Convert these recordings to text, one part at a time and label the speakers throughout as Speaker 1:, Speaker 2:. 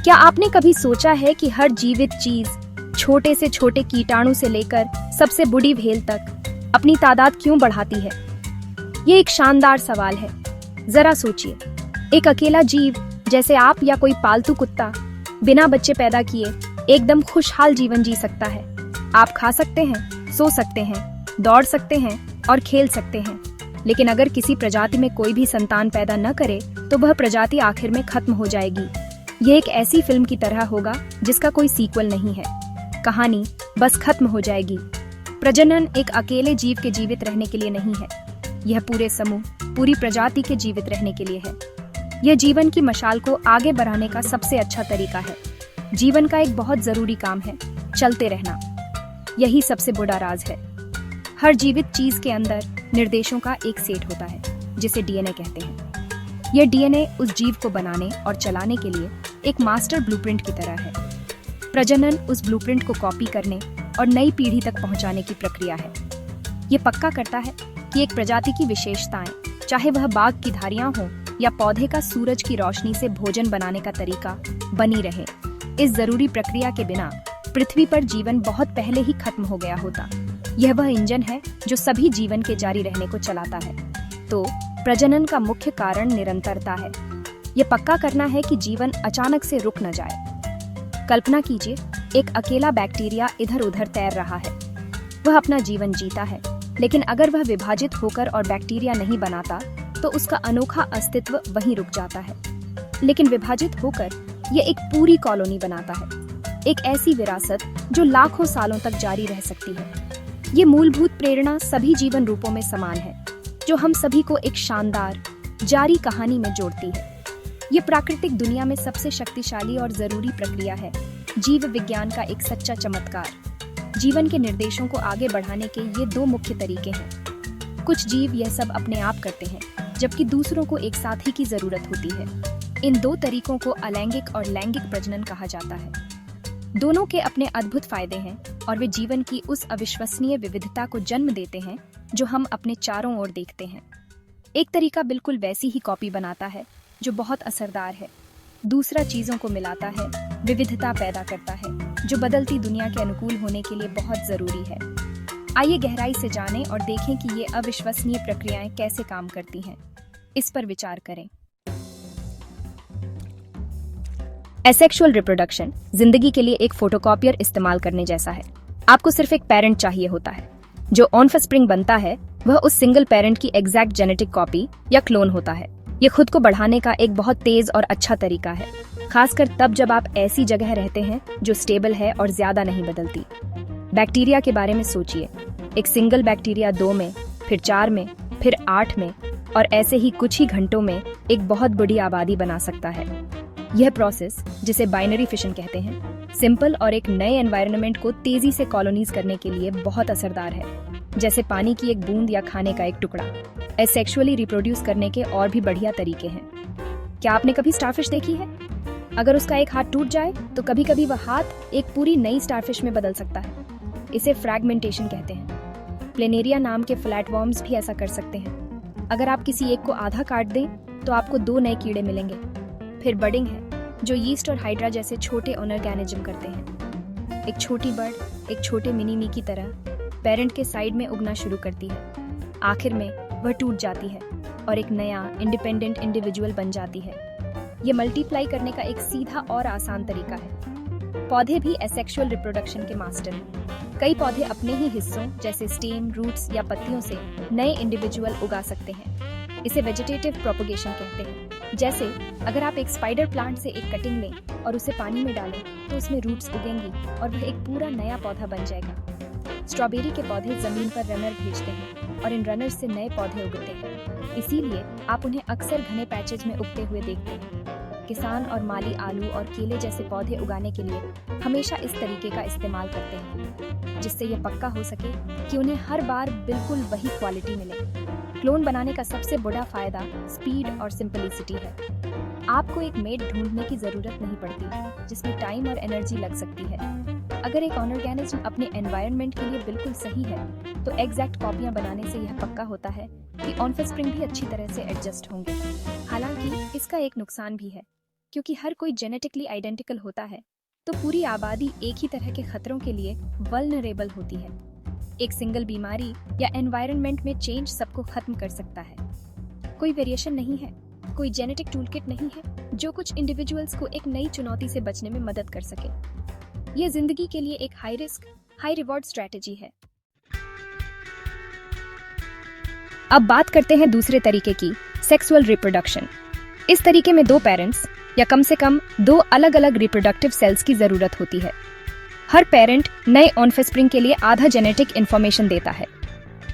Speaker 1: क्या आपने कभी सोचा है कि हर जीवित चीज, छोटे से छोटे कीटाणु से लेकर सबसे बड़ी व्हेल तक, अपनी तादाद क्यों बढ़ाती है? ये एक शानदार सवाल है। जरा सोचिए, एक अकेला जीव जैसे आप या कोई पालतू कुत्ता बिना बच्चे पैदा किए एकदम खुशहाल जीवन जी सकता है। आप खा सकते हैं, सो सकते हैं, दौड़ सकते हैं और खेल सकते हैं, लेकिन अगर किसी प्रजाति में कोई भी संतान पैदा न करे तो वह प्रजाति आखिर में खत्म हो जाएगी। ये एक ऐसी फिल्म की तरह होगा जिसका कोई सीक्वल नहीं है। कहानी बस खत्म हो जाएगी। प्रजनन एक अकेले जीव के जीवित रहने के लिए नहीं है, यह पूरे समूह, पूरी प्रजाति के जीवित रहने के लिए है। यह जीवन की मशाल को आगे बढ़ाने का सबसे अच्छा तरीका है। जीवन का एक बहुत जरूरी काम है चलते रहना। यही सबसे बड़ा राज है। हर जीवित चीज के अंदर निर्देशों का एक सेट होता है जिसे डीएनए कहते हैं। यह डीएनए उस जीव को बनाने और चलाने के लिए एक मास्टर ब्लूप्रिंट की तरह है। प्रजनन उस ब्लूप्रिंट को कॉपी करने और नई पीढ़ी तक पहुंचाने की प्रक्रिया है। ये पक्का करता है कि एक प्रजाति की विशेषताएं, चाहे वह बाघ की धारियां हो या पौधे का सूरज की रोशनी से भोजन बनाने का तरीका, बनी रहे। इस जरूरी प्रक्रिया के बिना पृथ्वी पर जीवन बहुत पहले ही खत्म हो गया होता। यह वह इंजन है जो सभी जीवन के जारी रहने को चलाता है। तो प्रजनन का मुख्य कारण निरंतरता है। यह पक्का करना है कि जीवन अचानक से रुक न जाए। कल्पना कीजिए, एक अकेला बैक्टीरिया इधर उधर तैर रहा है। वह अपना जीवन जीता है, लेकिन अगर वह विभाजित होकर और बैक्टीरिया नहीं बनाता तो उसका अनोखा अस्तित्व वहीं रुक जाता है। लेकिन विभाजित होकर यह एक पूरी कॉलोनी बनाता है, एक ऐसी विरासत जो लाखों सालों तक जारी रह सकती है। ये मूलभूत प्रेरणा सभी जीवन रूपों में समान है, जो हम सभी को एक शानदार, जारी कहानी में जोड़ती है। ये प्राकृतिक दुनिया में सबसे शक्तिशाली और जरूरी प्रक्रिया है, जीव विज्ञान का एक सच्चा चमत्कार। जीवन के निर्देशों को आगे बढ़ाने के ये दो मुख्य तरीके हैं। कुछ जीव यह सब अपने आप करते हैं, जबकि दूसरों को एक साथी की जरूरत होती है। इन दो तरीकों को अलैंगिक और लैंगिक प्रजनन कहा जाता है। दोनों के अपने अद्भुत फायदे हैं और वे जीवन की उस अविश्वसनीय विविधता को जन्म देते हैं जो हम अपने चारों ओर देखते हैं। एक तरीका बिल्कुल वैसी ही कॉपी बनाता है जो बहुत असरदार है। दूसरा चीजों को मिलाता है, विविधता पैदा करता है, जो बदलती दुनिया के अनुकूल होने के लिए बहुत जरूरी है। आइए गहराई से जानें और देखें कि ये अविश्वसनीय प्रक्रियाएं कैसे काम करती हैं। इस पर विचार करें। एसेक्सुअल रिप्रोडक्शन जिंदगी के लिए एक फोटोकॉपियर इस्तेमाल करने जैसा है। आपको सिर्फ एक पेरेंट चाहिए होता है। जो ऑनफस्प्रिंग बनता है वह उस सिंगल पेरेंट की एग्जैक्ट जेनेटिक कॉपी या क्लोन होता है। ये खुद को बढ़ाने का एक बहुत तेज और अच्छा तरीका है, खासकर तब जब आप ऐसी जगह रहते हैं जो स्टेबल है और ज्यादा नहीं बदलती। बैक्टीरिया के बारे में सोचिए। एक सिंगल बैक्टीरिया 2 में, फिर 4 में, फिर 8 में और ऐसे ही कुछ ही घंटों में एक बहुत बड़ी आबादी बना सकता है। यह प्रोसेस, जिसे बाइनरी फिशन कहते हैं, सिंपल और एक नए एनवायरनमेंट को तेजी से कॉलोनाइज करने के लिए बहुत असरदार है, जैसे पानी की एक बूंद या खाने का एक टुकड़ा। एसेक्सुअली रिप्रोड्यूस करने के और भी बढ़िया तरीके हैं। क्या आपने कभी स्टारफिश देखी है? अगर उसका एक हाथ टूट जाए तो कभी कभी वह हाथ एक पूरी नई स्टारफिश में बदल सकता है। इसे फ्रैगमेंटेशन कहते हैं। प्लेनेरिया नाम के फ्लैटवर्म्स भी ऐसा कर सकते हैं। अगर आप किसी एक को आधा काट दें तो आपको 2 नए कीड़े मिलेंगे। फिर बडिंग है, जो यीस्ट और हाइड्रा जैसे छोटे ऑर्गेनिज्म करते हैं। एक छोटी बर्ड एक छोटे मिनी मी की तरह पेरेंट के साइड में उगना शुरू करती है। आखिर में वह टूट जाती है और एक नया इंडिपेंडेंट इंडिविजुअल बन जाती है। ये मल्टीप्लाई करने का एक सीधा और आसान तरीका है। पौधे भी एसेक्सुअल रिप्रोडक्शन के मास्टर हैं। कई पौधे अपने ही हिस्सों जैसे स्टेम, रूट्स या पत्तियों से नए इंडिविजुअल उगा सकते हैं। इसे वेजिटेटिव प्रोपगेशन कहते हैं। जैसे अगर आप एक स्पाइडर प्लांट से एक कटिंग लें और उसे पानी में डालें तो उसमें रूट्स उगेंगी और वह एक पूरा नया पौधा बन जाएगा। स्ट्रॉबेरी के पौधे जमीन पर रनर भेजते हैं और इन रनर्स से नए पौधे उगते हैं। इसीलिए आप उन्हें अक्सर घने पैचेज में उगते हुए देखते हैं। किसान और माली आलू और केले जैसे पौधे उगाने के लिए हमेशा इस तरीके का इस्तेमाल करते हैं, जिससे ये पक्का हो सके कि उन्हें हर बार बिल्कुल वही क्वालिटी मिले। क्लोन बनाने का सबसे बड़ा फायदा स्पीड और सिंपलिसिटी है। आपको एक मेट ढूंढने की जरूरत नहीं पड़ती, जिसमें टाइम और एनर्जी लग सकती है। अगर एक ऑर्गेनिज्म अपने एनवायरनमेंट के लिए बिल्कुल सही है तो एग्जैक्ट कॉपियां बनाने से यह पक्का होता है कि ऑनफस्प्रिंग भी अच्छी तरह से एडजस्ट होंगे। हालांकि इसका एक नुकसान भी है। क्योंकि हर कोई जेनेटिकली आइडेंटिकल होता है तो पूरी आबादी एक ही तरह के खतरों के लिए वल्नरेबल होती है। एक सिंगल बीमारी या एनवायरनमेंट में चेंज सबको खत्म कर सकता है। कोई वेरिएशन नहीं है, कोई जेनेटिक टूलकिट नहीं है जो कुछ इंडिविजुअल्स को एक नई चुनौती से बचने में मदद कर सके। यह जिंदगी के लिए एक high risk high reward strategy है। अब बात करते हैं दूसरे तरीके की, सेक्सुअल रिप्रोडक्शन। इस तरीके में दो पेरेंट्स या कम से कम दो अलग अलग रिप्रोडक्टिव सेल्स की जरूरत होती है। हर पेरेंट नए ऑनफस्प्रिंग के लिए आधा जेनेटिक इंफॉर्मेशन देता है।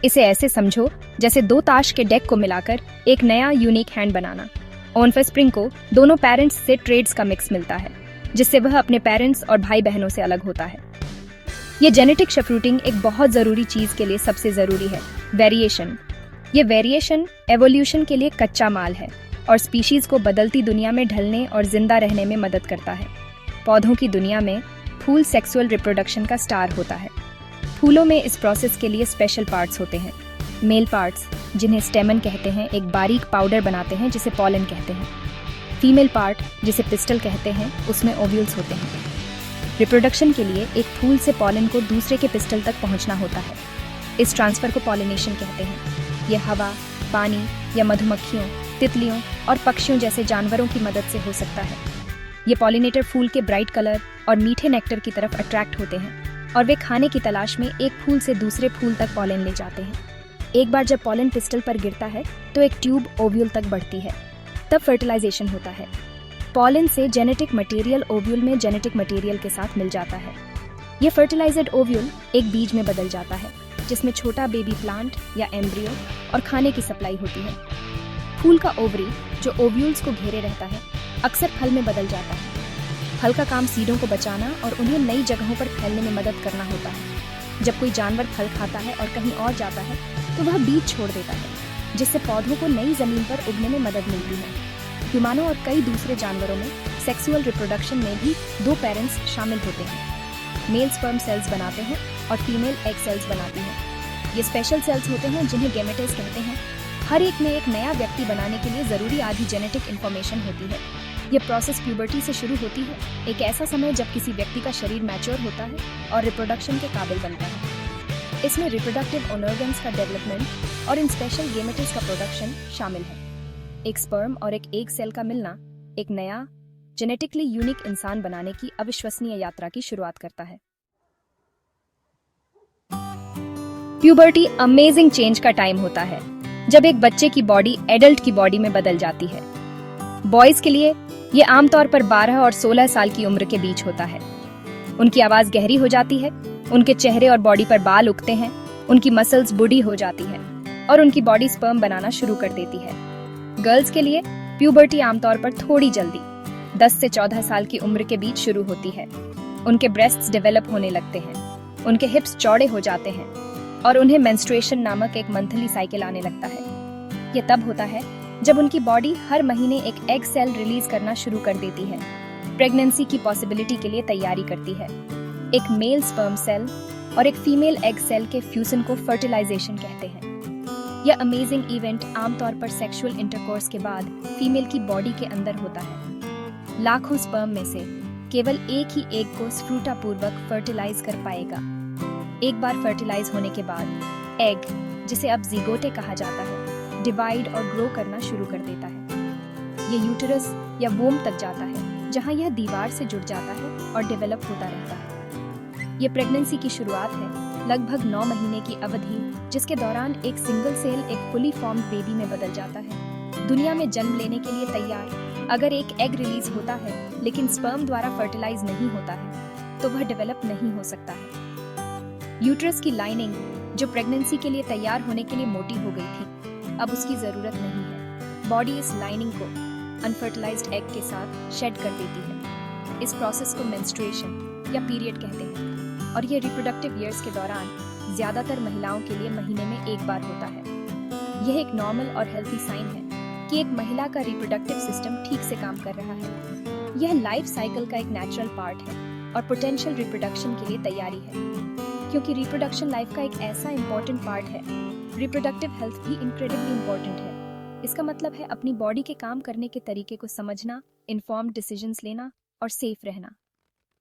Speaker 1: इसे ऐसे समझो जैसे दो ताश के डेक को मिलाकर एक नया यूनिक हैंड बनाना। ऑनफस्प्रिंग को दोनों पेरेंट्स से ट्रेड्स का मिक्स मिलता है, जिससे वह अपने पेरेंट्स और भाई बहनों से अलग होता है। ये जेनेटिक शिफ्टिंग एक बहुत जरूरी चीज के लिए सबसे जरूरी है, वेरिएशन। ये वेरिएशन एवोल्यूशन के लिए कच्चा माल है और स्पीशीज को बदलती दुनिया में ढलने और जिंदा रहने में मदद करता है। पौधों की दुनिया में फूल सेक्सुअल रिप्रोडक्शन का स्टार होता है। फूलों में इस प्रोसेस के लिए स्पेशल पार्ट्स होते हैं। मेल पार्ट्स, जिन्हें स्टेमन कहते हैं, एक बारीक पाउडर बनाते हैं जिसे पॉलन कहते हैं। फीमेल पार्ट, जिसे पिस्टल कहते हैं, उसमें ओव्यूल्स होते हैं। रिप्रोडक्शन के लिए एक फूल से पॉलन को दूसरे के पिस्टल तक पहुंचना होता है। इस ट्रांसफर को पॉलिनेशन कहते हैं। यह हवा, पानी या मधुमक्खियों, तितलियों और पक्षियों जैसे जानवरों की मदद से हो सकता है। ये पॉलिनेटर फूल के ब्राइट कलर और मीठे नेक्टर की तरफ अट्रैक्ट होते हैं और वे खाने की तलाश में एक फूल से दूसरे फूल तक पॉलन ले जाते हैं। एक बार जब पॉलन पिस्टल पर गिरता है तो एक ट्यूब ओव्यूल तक बढ़ती है, तब फर्टिलाइजेशन होता है। पॉलन से जेनेटिक मटेरियल ओव्यूल में जेनेटिक मटेरियल के साथ मिल जाता है। यह फर्टिलाइज्ड ओव्यूल एक बीज में बदल जाता है, जिसमें छोटा बेबी प्लांट या एम्ब्रियो और खाने की सप्लाई होती है। फूल का ओवरी, जो ओव्यूल्स को घेरे रहता है, अक्सर फल में बदल जाता है। फल का काम सीडों को बचाना और उन्हें नई जगहों पर फैलने में मदद करना होता है। जब कोई जानवर फल खाता है और कहीं और जाता है तो वह बीज छोड़ देता है, जिससे पौधों को नई जमीन पर उगने में मदद मिलती है। ह्यूमनों और कई दूसरे जानवरों में सेक्सुअल रिप्रोडक्शन में भी दो पेरेंट्स शामिल होते हैं। मेल स्पर्म सेल्स बनाते हैं और फीमेल एग सेल्स बनाती हैं। ये स्पेशल सेल्स होते हैं जिन्हें गैमेटेस कहते हैं। हर एक में एक नया व्यक्ति बनाने के लिए जरूरी आधी जेनेटिक इंफॉर्मेशन होती है। यह प्रोसेस प्यूबर्टी से शुरू होती है, एक ऐसा समय जब किसी व्यक्ति का शरीर मैच्योर होता है और रिप्रोडक्शन के काबिल बनता है। इसमें रिप्रोडक्टिव ऑर्गन्स का डेवलपमेंट और इन स्पेशल गैमेटेस का प्रोडक्शन शामिल है। एक स्पर्म और एक एग सेल का मिलना एक नया जेनेटिकली यूनिक इंसान बनाने की अविश्वसनीय यात्रा की शुरुआत करता है। प्यूबर्टी अमेजिंग चेंज का टाइम होता है, जब एक बच्चे की बॉडी एडल्ट की बॉडी में बदल जाती है। बॉयज के लिए ये आमतौर पर 12 और 16 साल की उम्र के बीच होता है। उनकी आवाज गहरी हो जाती है, उनके चेहरे और बॉडी पर बाल उगते हैं, उनकी मसल्स बूढ़ी हो जाती है और उनकी बॉडी स्पर्म बनाना शुरू कर देती है। गर्ल्स के लिए प्यूबर्टी आमतौर पर थोड़ी जल्दी 10 से 14 साल की उम्र के बीच शुरू होती है। उनके ब्रेस्ट्स डेवलप होने लगते हैं, उनके हिप्स चौड़े हो जाते हैं और उन्हें मेंस्ट्रुएशन नामक एक मंथली साइकिल आने लगता है। यह तब होता है जब उनकी बॉडी हर महीने एक एग सेल रिलीज करना शुरू कर देती है, प्रेगनेंसी की पॉसिबिलिटी के लिए तैयारी करती है। एक मेल स्पर्म सेल और एक फीमेल एग सेल के फ्यूजन को फर्टिलाइजेशन कहते हैं। यह अमेजिंग इवेंट आमतौर पर सेक्सुअल इंटरकोर्स के बाद फीमेल की बॉडी के अंदर होता है। लाखों स्पर्म में से केवल एक ही एग को सफलतापूर्वक फर्टिलाइज कर पाएगा। एक बार फर्टिलाइज होने के बाद एग, जिसे अब ज़िगोटे कहा जाता है, डिवाइड और ग्रो करना शुरू कर देता है। ये यूटरस या वोम तक जाता है, जहां यह दीवार से जुड़ जाता है और डेवलप होता रहता है। ये प्रेगनेंसी की शुरुआत है, लगभग 9 महीने की अवधि, जिसके दौरान एक सिंगल सेल एक फुली फॉर्म्ड बेबी में बदल जाता है, दुनिया में जन्म लेने के लिए तैयार। अगर एक एग रिलीज होता है लेकिन स्पर्म द्वारा फर्टिलाइज नहीं होता है तो वह डेवलप नहीं हो सकता है। यूट्रस की लाइनिंग, जो प्रेगनेंसी के लिए तैयार होने के लिए मोटी हो गई थी, अब उसकी जरूरत नहीं है। बॉडी इस लाइनिंग को अनफर्टिलाइज्ड एग के साथ शेड कर देती है। इस प्रोसेस को मेंस्ट्रुएशन या पीरियड कहते हैं और यह रिप्रोडक्टिव ईयर्स के दौरान ज्यादातर महिलाओं के लिए महीने में एक बार होता है। यह एक नॉर्मल और हेल्थी साइन है कि एक महिला का रिप्रोडक्टिव सिस्टम ठीक से काम कर रहा है। यह लाइफ साइकिल का एक नेचुरल पार्ट है और पोटेंशियल रिप्रोडक्शन के लिए तैयारी है। क्योंकि रिप्रोडक्शन लाइफ का एक ऐसा इंपॉर्टेंट पार्ट है, रिप्रोडक्टिव हेल्थ भी इनक्रेडिबली इंपॉर्टेंट है। इसका मतलब है अपनी बॉडी के काम करने के तरीके को समझना इन्फॉर्म्ड डिसीजंस लेना और सेफ रहना।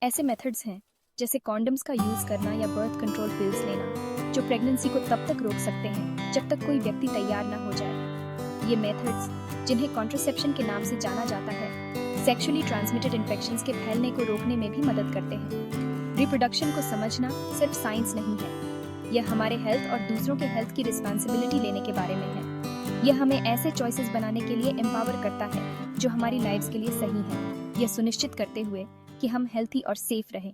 Speaker 1: ऐसे मेथड्स हैं जैसे कॉन्डम्स का यूज करना या बर्थ कंट्रोल पिल्स लेना, जो प्रेगनेंसी को तब तक रोक सकते हैं जब तक कोई व्यक्ति तैयार ना हो जाए। ये मेथड्स, जिन्हें कॉन्ट्रासेप्शन के नाम से जाना जाता है, सेक्सुअली ट्रांसमिटेड इन्फेक्शंस के फैलने को रोकने में भी मदद करते हैं। रिप्रोडक्शन को समझना सिर्फ साइंस नहीं है, यह हमारे हेल्थ और दूसरों के हेल्थ की रिस्पॉन्सिबिलिटी लेने के बारे में है। यह हमें ऐसे चॉइसेस बनाने के लिए एम्पावर करता है जो हमारी लाइफ्स के लिए सही है, यह सुनिश्चित करते हुए कि हम हेल्थी और सेफ रहें।